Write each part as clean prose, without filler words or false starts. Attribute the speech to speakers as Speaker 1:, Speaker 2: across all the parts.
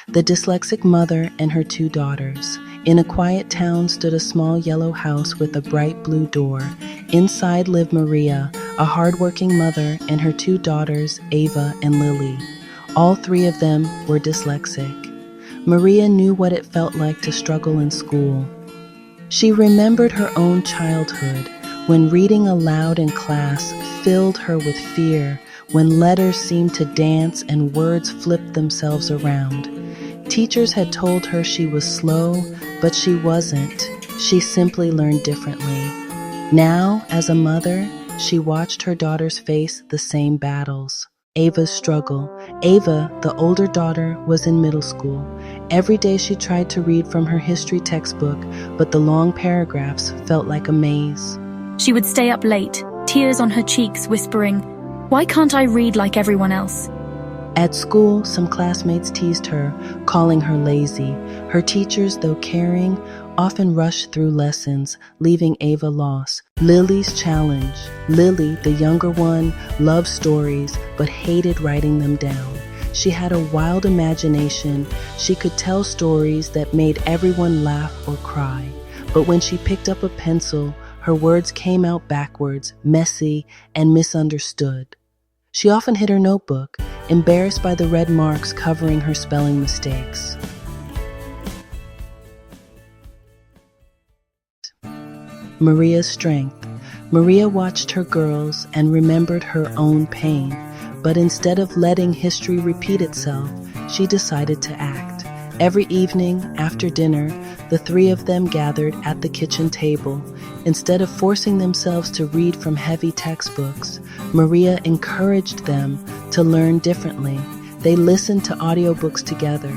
Speaker 1: The dyslexic mother and her two daughters. In a quiet town stood a small yellow house with a bright blue door. Inside lived Maria, a hardworking mother, and her two daughters, Ava and Lily. All three of them were dyslexic. Maria knew what it felt like to struggle in school. She remembered her own childhood, when reading aloud in class filled her with fear, when letters seemed to dance and words flipped themselves around. Teachers had told her she was slow, but she wasn't. She simply learned differently. Now, as a mother, she watched her daughters face the same battles. Ava's struggle. Ava, the older daughter, was in middle school. Every day she tried to read from her history textbook, but the long paragraphs felt like a maze.
Speaker 2: She would stay up late, tears on her cheeks, whispering, "Why can't I read like everyone else?"
Speaker 1: At school, some classmates teased her, calling her lazy. Her teachers, though caring, often rushed through lessons, leaving Ava lost. Lily's challenge. Lily, the younger one, loved stories, but hated writing them down. She had a wild imagination. She could tell stories that made everyone laugh or cry. But when she picked up a pencil, her words came out backwards, messy, and misunderstood. She often hid her notebook, embarrassed by the red marks covering her spelling mistakes. Maria's strength. Maria watched her girls and remembered her own pain, but instead of letting history repeat itself, she decided to act. Every evening, after dinner, the three of them gathered at the kitchen table. Instead of forcing themselves to read from heavy textbooks, Maria encouraged them to learn differently. They listened to audiobooks together.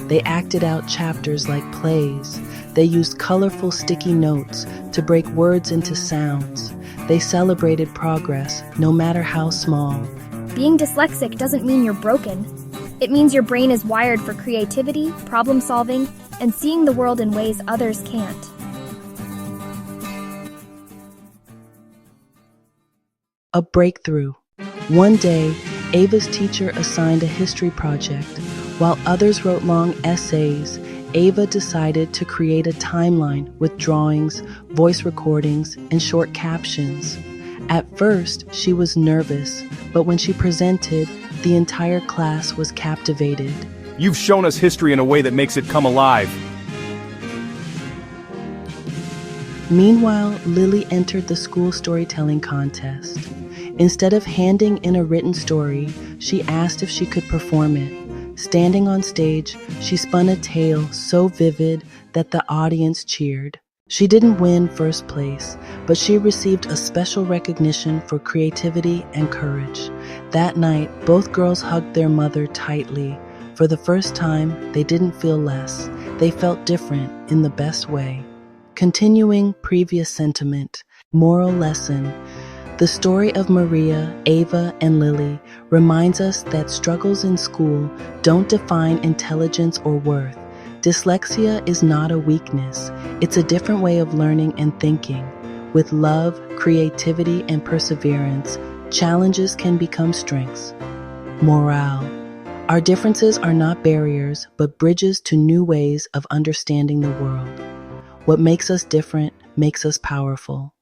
Speaker 1: They acted out chapters like plays. They used colorful sticky notes to break words into sounds. They celebrated progress, no matter how small.
Speaker 3: Being dyslexic doesn't mean you're broken. It means your brain is wired for creativity, problem solving, and seeing the world in ways others can't.
Speaker 1: A breakthrough. One day, Ava's teacher assigned a history project. While others wrote long essays, Ava decided to create a timeline with drawings, voice recordings, and short captions. At first, she was nervous, but when she presented, the entire class was captivated.
Speaker 4: You've shown us history in a way that makes it come alive.
Speaker 1: Meanwhile, Lily entered the school storytelling contest. Instead of handing in a written story, she asked if she could perform it. Standing on stage, she spun a tale so vivid that the audience cheered. She didn't win first place, but she received a special recognition for creativity and courage. That night, both girls hugged their mother tightly. For the first time, they didn't feel less. They felt different in the best way. Continuing previous sentiment, moral lesson. The story of Maria, Ava, and Lily reminds us that struggles in school don't define intelligence or worth. Dyslexia is not a weakness. It's a different way of learning and thinking. With love, creativity, and perseverance, challenges can become strengths. Morale. Our differences are not barriers, but bridges to new ways of understanding the world. What makes us different makes us powerful.